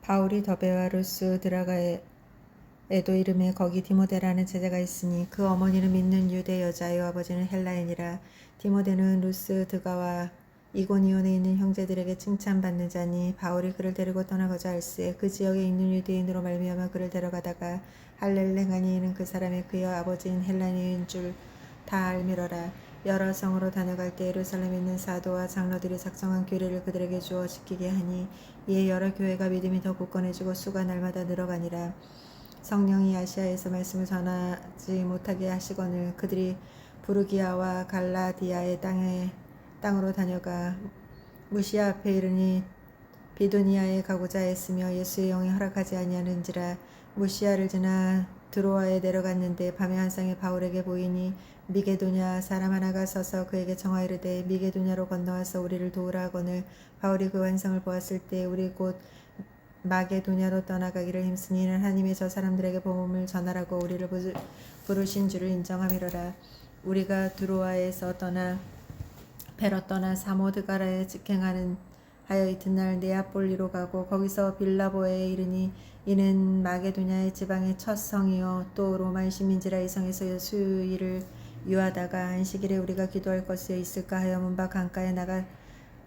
바울이 더베와 루스 드라가에도 이름에 거기 디모데라는 제자가 있으니 그 어머니는 믿는 유대 여자요 아버지는 헬라인이라. 디모데는 루스 드가와 이고니온에 있는 형제들에게 칭찬받는 자니 바울이 그를 데리고 떠나고자 할세 그 지역에 있는 유대인으로 말미암아 그를 데려가다가 할례를 행하니 이는 그 사람의 그의 아버지인 헬라인인 줄 다 알미러라. 여러 성으로 다녀갈 때 예루살렘에 있는 사도와 장로들이 작정한 규례를 그들에게 주어 지키게 하니 이에 여러 교회가 믿음이 더 굳건해지고 수가 날마다 늘어가니라. 성령이 아시아에서 말씀을 전하지 못하게 하시거늘 그들이 부르기아와 갈라디아의 땅으로 다녀가 무시아 앞에 이르니 비두니아에 가고자 했으며 예수의 영이 허락하지 아니하는지라. 무시아를 지나 드로아에 내려갔는데 밤에 한 쌍이 바울에게 보이니 미게도냐 사람 하나가 서서 그에게 청하이르되 미게도냐로 건너와서 우리를 도우라 하거늘 바울이 그 환상을 보았을 때 우리 곧 마게도냐로 떠나가기를 힘쓰니 이는 하나님이 저 사람들에게 복음을 전하라고 우리를 부르신 줄을 인정함이로라. 우리가 드로아에서 떠나 배로 떠나 사모드가라에 직행하는 하여 이튿날 네아폴리로 가고 거기서 빌라보에 이르니 이는 마게도냐의 지방의 첫 성이요 또 로마의 시민지라. 이 성에서 수일을 유하다가 안식일에 우리가 기도할 것이 있을까 하여 문밖 강가에 나가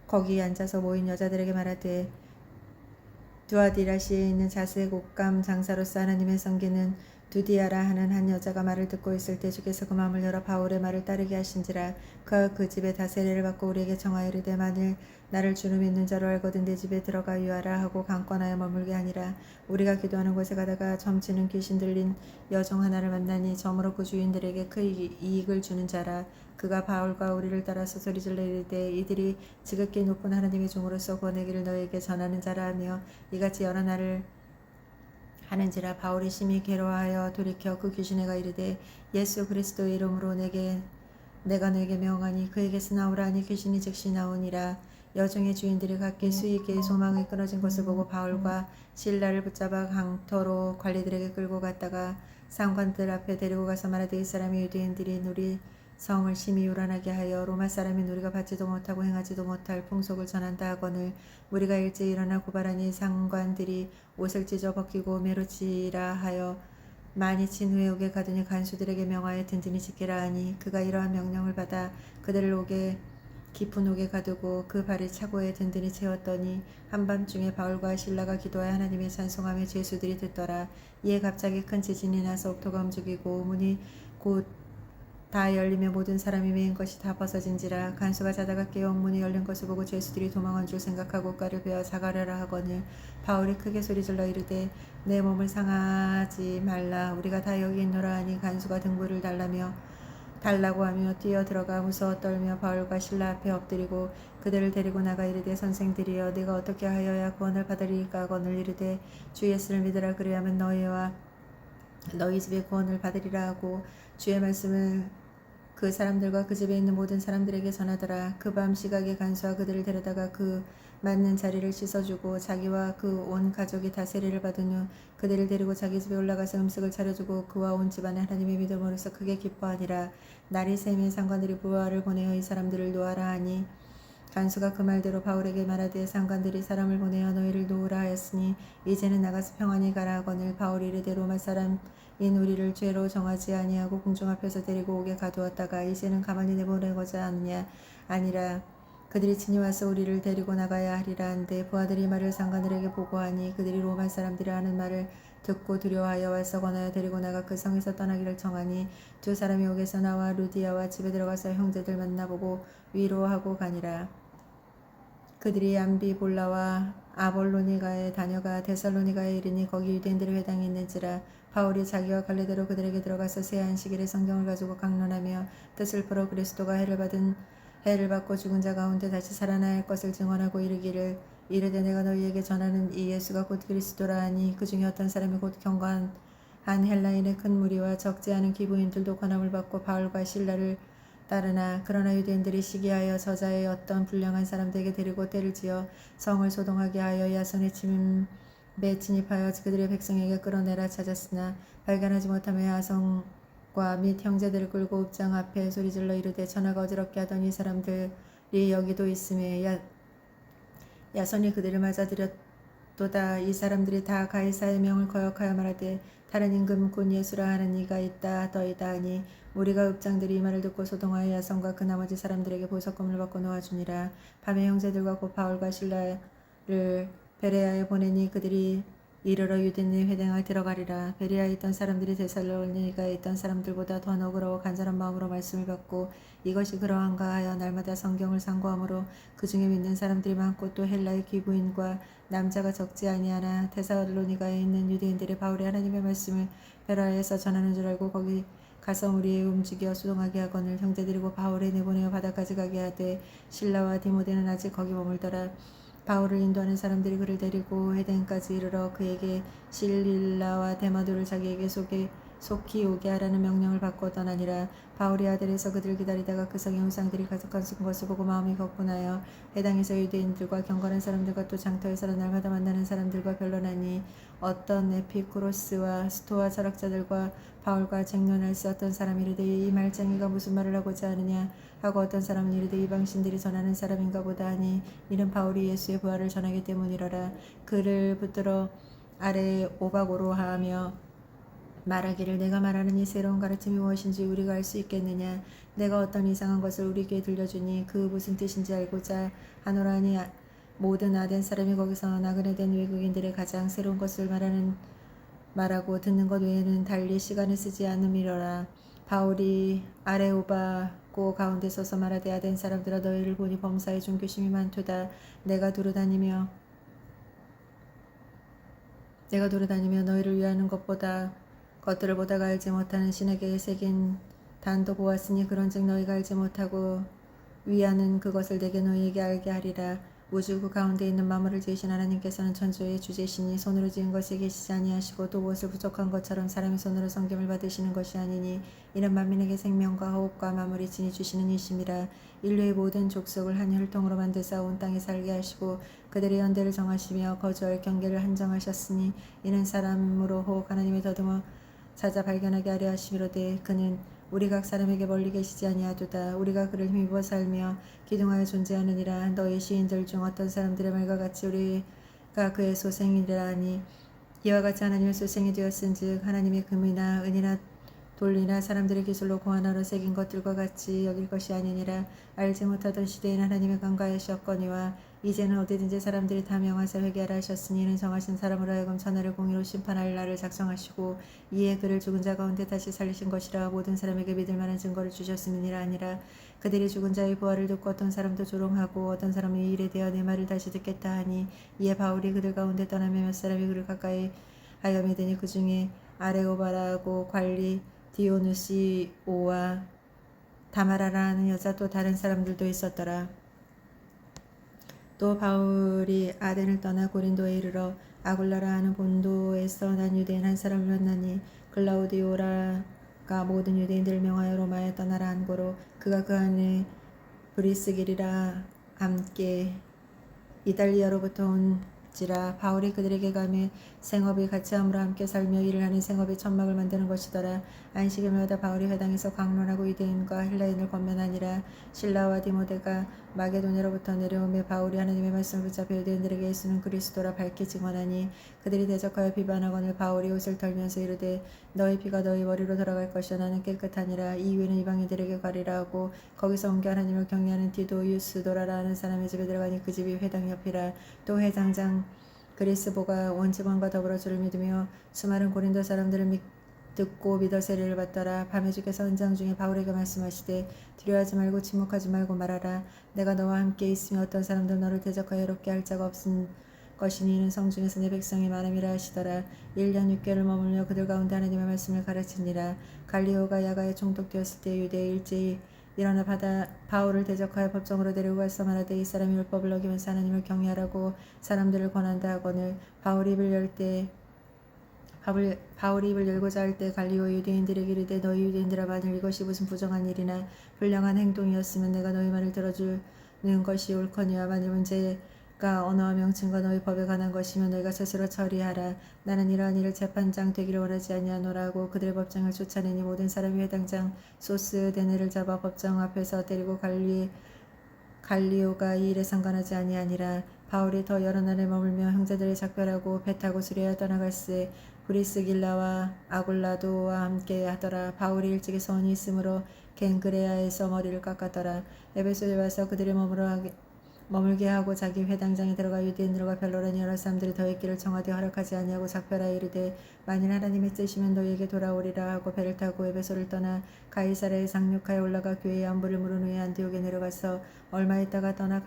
거기 앉아서 모인 여자들에게 말하되 두아디라시에 있는 자색 옷감 장사로서 하나님의 섬기는 두디아라 하는 한 여자가 말을 듣고 있을 때 주께서 그 마음을 열어 바울의 말을 따르게 하신지라. 그가 그 집에 다 세례를 받고 우리에게 청하이르되 만일 나를 주는 믿는 자로 알거든 내 집에 들어가 유하라 하고 강권하여 머물게 하니라. 우리가 기도하는 곳에 가다가 점치는 귀신 들린 여종 하나를 만나니 점으로 그 주인들에게 큰 이익을 주는 자라. 그가 바울과 우리를 따라서 소리질러 이르되 이들이 지극히 높은 하나님의 종으로서 구원의 너에게 전하는 자라 하며 이같이 여러 날을 하는지라. 바울이 심히 괴로워하여 돌이켜 그 귀신에게 이르되 예수 그리스도의 이름으로 내가 너에게 명하니 그에게서 나오라 하니 귀신이 즉시 나오니라. 여종의 주인들이 각기 수익의 소망이 끊어진 것을 보고 바울과 실라를 붙잡아 강터로 관리들에게 끌고 갔다가 상관들 앞에 데리고 가서 말하되 이 사람이 유대인들이 우리 성을 심히 요란하게 하여 로마 사람인 우리가 받지도 못하고 행하지도 못할 풍속을 전한다 하거늘 우리가 일찍 일어나 고발하니 상관들이 옷을 찢어 벗기고 메로치라 하여 많이 친 후에 옥에 가두니 간수들에게 명하여 든든히 지키라 하니 그가 이러한 명령을 받아 그들을 깊은 옥에 가두고 그 발을 차고에 든든히 채웠더니 한밤중에 바울과 실라가 기도하여 하나님의 찬송하며 죄수들이 듣더라. 이에 갑자기 큰 지진이 나서 옥토가 움직이고 문이 곧 다 열리며 모든 사람이 메인 것이 다 벗어진지라. 간수가 자다가 깨어 문이 열린 것을 보고 죄수들이 도망한 줄 생각하고 가를 베어 자가려라 하거늘 바울이 크게 소리질러 이르되 내 몸을 상하지 말라 우리가 다 여기 있노라 하니 간수가 등불을 달라고 하며 뛰어 들어가 무서워 떨며 바울과 실라 앞에 엎드리고 그들을 데리고 나가 이르되 선생들이여 네가 어떻게 하여야 구원을 받으리까 하거늘 이르되 주 예수를 믿으라 그리하면 너희와 너희 집에 구원을 받으리라 하고 주의 말씀을 그 사람들과 그 집에 있는 모든 사람들에게 전하더라. 그 밤 시각에 간수와 그들을 데려다가 그 맞는 자리를 씻어주고 자기와 그 온 가족이 다 세례를 받은 후 그들을 데리고 자기 집에 올라가서 음식을 차려주고 그와 온 집안에 하나님의 믿음으로서 크게 기뻐하니라. 날이 새면 상관들이 부하를 보내어 이 사람들을 놓아라 하니 간수가 그 말대로 바울에게 말하되 상관들이 사람을 보내어 너희를 놓으라 하였으니 이제는 나가서 평안히 가라 하거늘 바울이 이르되 로마 사람인 우리를 죄로 정하지 아니하고 공중 앞에서 데리고 오게 가두었다가 이제는 가만히 내보내고자 하느냐 아니라 그들이 친히 와서 우리를 데리고 나가야 하리라 한데 부하들이 말을 상관들에게 보고하니 그들이 로마 사람들이 하는 말을 듣고 두려워하여 와서 권하여 데리고 나가 그 성에서 떠나기를 청하니 두 사람이 옥에서 나와 루디아와 집에 들어가서 형제들 만나보고 위로하고 가니라. 그들이 암비볼라와 아볼로니가에 다녀가 데살로니가에 이르니 거기 유대인들의 회당이 있는지라. 바울이 자기와 갈래대로 그들에게 들어가서 새 안식일에 성경을 가지고 강론하며 뜻을 풀어 그리스도가 해를 받고 죽은 자 가운데 다시 살아나야 할 것을 증언하고 이르되 내가 너희에게 전하는 이 예수가 곧 그리스도라 하니 그 중에 어떤 사람이 곧 경건한 헬라인의 큰 무리와 적지 않은 기부인들도 권함을 받고 바울과 실라를 따르나 그러나 유대인들이 시기하여 저자의 어떤 불량한 사람들에게 데리고 때를 지어 성을 소동하게 하여 야손의 침에 진입하여 그들의 백성에게 끌어내라 찾았으나 발견하지 못하며 야손과 및 형제들을 끌고 읍장 앞에 소리질러 이르되 천하가 어지럽게 하던 이 사람들이 여기도 있음에 야손이 그들을 맞아들였더니 도다. 이 사람들이 다 가이사의 명을 거역하여 말하되 다른 임금 곧 예수라 하는 이가 있다 더이다 하니 무리가 읍장들이 이 말을 듣고 소동하여 야손과 그 나머지 사람들에게 보석금을 받고 놓아주니라. 밤에 형제들과 곧 바울과 실라를 베레아에 보내니 그들이 이르러 유대인의 회당에 들어가리라. 베레아에 있던 사람들이 데살로니가에 있던 사람들보다 더 너그러워 간절한 마음으로 말씀을 받고 이것이 그러한가 하여 날마다 성경을 상고하므로 그 중에 믿는 사람들이 많고 또 헬라의 귀부인과 남자가 적지 아니하나 데살로니가에 있는 유대인들이 바울이 하나님의 말씀을 베레아에서 전하는 줄 알고 거기 가서 우리의 움직여 수동하게 하거늘 형제들이 고 바울에 내보내어 바다까지 가게 하되 실라와 디모데는 아직 거기 머물더라. 바울을 인도하는 사람들이 그를 데리고 헤덴까지 이르러 그에게 실릴라와 데마도를 자기에게 속히 오게 하라는 명령을 받고 떠나니라. 바울이 아들에서 그들 기다리다가 그 성의 형상들이 가득한 것을 보고 마음이 격분하여 해당에서 유대인들과 경건한 사람들과 또 장터에서 날마다 만나는 사람들과 변론하니 어떤 에피쿠로스와 스토아 철학자들과 바울과 쟁론할 수 어떤 사람이 이르되 이 말쟁이가 무슨 말을 하고자 하느냐 하고 어떤 사람은 이르되 이방신들이 전하는 사람인가 보다 하니 이는 바울이 예수의 부활을 전하기 때문이로라. 그를 붙들어 아래에 오박오로 하며 말하기를 내가 말하는 이 새로운 가르침이 무엇인지 우리가 알 수 있겠느냐. 내가 어떤 이상한 것을 우리에게 들려주니 그 무슨 뜻인지 알고자 하노라 하니 모든 아덴 사람이 거기서 나그네 된 외국인들의 가장 새로운 것을 말하고 듣는 것 외에는 달리 시간을 쓰지 않음이로라. 바울이 아레오바고 가운데 서서 말하되 아덴 사람들아 너희를 보니 범사에 종교심이 많도다. 내가 두루다니며 너희를 위하는 것들을 보다가 알지 못하는 신에게 새긴 단도 보았으니 그런즉 너희가 알지 못하고 위하는 그것을 내게 너희에게 알게 하리라. 우주 그 가운데 있는 만물을 지으신 하나님께서는 천주의 주제시니 손으로 지은 것에 계시지 아니하시고 또 무엇을 부족한 것처럼 사람의 손으로 섬김을 받으시는 것이 아니니 이는 만민에게 생명과 호흡과 만물이 친히 주시는 이심이라. 인류의 모든 족속을 한 혈통으로 만드사 온 땅에 살게 하시고 그들의 연대를 정하시며 거주할 경계를 한정하셨으니 이는 사람으로 혹 하나님의 더듬어 찾아 발견하게 하려 하심이로되 그는 우리 각 사람에게 멀리 계시지 아니하도다. 우리가 그를 힘입어 살며 기둥하여 존재하느니라. 너희 시인들 중 어떤 사람들의 말과 같이 우리가 그의 소생이라 하니 이와 같이 하나님의 소생이 되었은즉 하나님의 금이나 은이나 돌리나 사람들의 기술로 고안하러 새긴 것들과 같이 여길 것이 아니니라. 알지 못하던 시대에는 하나님의 강가하셨거니와 이제는 어디든지 사람들이 다 명하사 회개하라 하셨으니 이는 정하신 사람으로 하여금 천하를 공의로 심판할 날을 작성하시고 이에 그를 죽은 자 가운데 다시 살리신 것이라. 모든 사람에게 믿을 만한 증거를 주셨음이니라 아니라. 그들이 죽은 자의 부활을 듣고 어떤 사람도 조롱하고 어떤 사람은 이 일에 대하여 내 말을 다시 듣겠다 하니 이에 바울이 그들 가운데 떠나며 몇 사람이 그를 가까이 하여 믿으니 그 중에 아레오바라고 관리 디오누시오와 다마라라는 여자 또 다른 사람들도 있었더라. 또 바울이 아덴을 떠나 고린도에 이르러 아굴라라 하는 본도에서 난 유대인 한 사람을 만나니 글라우디오라가 모든 유대인들을 명하여 로마에 떠나라 한 고로 그가 그 안에 브리스길이라 함께 이달리아로부터 온지라. 바울이 그들에게 가며 생업이 같이 함으로 함께 살며 일을 하는 생업의 천막을 만드는 것이더라. 안식일마다 바울이 회당에서 강론하고 유대인과 헬라인을 권면하니라. 실라와 디모데가 마게도냐로부터 내려오며 바울이 하나님의 말씀을 붙잡혀 유대인들에게 예수는 그리스도라 밝게 증언하니 그들이 대적하여 비반하거늘 바울이 옷을 털면서 이르되 너희 피가 너희 머리로 돌아갈 것이요 나는 깨끗하니라. 이후에는 이방인들에게 가리라 하고 거기서 옮겨 하나님을 경외하는 디도 유스도라라 하는 사람의 집에 들어가니 그 집이 회당 옆이라. 또 회장장 그리스보가 온 집안과 더불어 주를 믿으며 수많은 고린도 사람들을 듣고 믿어 세례를 받더라. 밤에 주께서 은장 중에 바울에게 말씀하시되 두려워하지 말고 침묵하지 말고 말하라. 내가 너와 함께 있으며 어떤 사람도 너를 대적하여 괴롭게 할 자가 없은 것이니 이는 성중에서 내 백성이 많음이라 하시더라. 1년 6개월을 머물며 그들 가운데 하나님의 말씀을 가르치니라. 갈리오가 야가에 총독되었을 때 유대에 일제히 일어나 바울을 대적하여 법정으로 데리고 가서 말하되 이 사람이 율법을 어기면서 하나님을 경외하라고 사람들을 권한다 하거늘 바울이 입을 열고자 할 때 갈리오 유대인들에게 이르되 너희 유대인들아 만일 이것이 무슨 부정한 일이나 불량한 행동이었으면 내가 너희 말을 들어주는 것이 옳거니와 만일 문제가 언어와 명칭과 너희 법에 관한 것이면 너희가 스스로 처리하라. 나는 이러한 일을 재판장 되기를 원하지 아니하노라고 그들의 법정을 쫓아내니 모든 사람이 회당장 소스데네를 잡아 법정 앞에서 때리고 갈리오가 이 일에 상관하지 아니하니라. 바울이 더 여러 날에 머물며 형제들이 작별하고 배 타고 수리하여 떠나갈새 브리스길라와 아굴라도와 함께 하더라. 바울이 일찍이 소원이 있으므로 겐그레아에서 머리를 깎았더라. 에베소에 와서 그들이 머물게 하고 자기 회당장에 들어가 유대인들과 변론하니 여러 사람들이 더 있기를 청하되 허락하지 아니하고 작별하여 이르되 만일 하나님의 뜻이면 너희에게 돌아오리라 하고 배를 타고 에베소를 떠나 가이사랴에 상륙하여 올라가 교회의 안부를 물은 후에 안디옥에 내려가서 얼마 있다가 떠나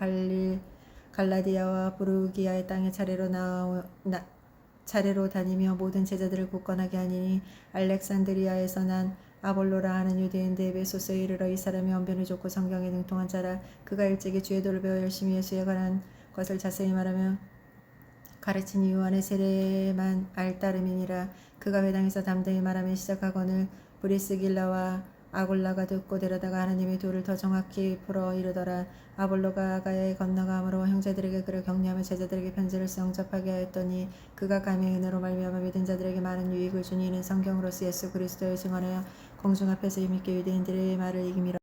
갈라디아와 부르기아의 땅에 차례로 다니며 모든 제자들을 굳건하게 하니니 알렉산드리아에서 난 아볼로라 하는 유대인데 에베소서에 이르러 이 사람이 언변이 좋고 성경에 능통한 자라. 그가 일찍이 주의 도를 배워 열심히 예수에 관한 것을 자세히 말하며 가르친 이유 안에 세례만 알 따름이니라. 그가 회당에서 담대히 말하며 시작하거늘 브리스길라와 아골라가 듣고 데려다가 하나님의 도를 더 정확히 풀어 이르더라. 아볼로가 아가야에 건너가므로 형제들에게 그를 격려하며 제자들에게 편지를 써 영접하게 하였더니 그가 감히 은혜로 말미암아 믿은 자들에게 많은 유익을 주니 이는 성경으로서 예수 그리스도의 증언하여 공중 앞에서 힘있게 유대인들의 말을 이기미로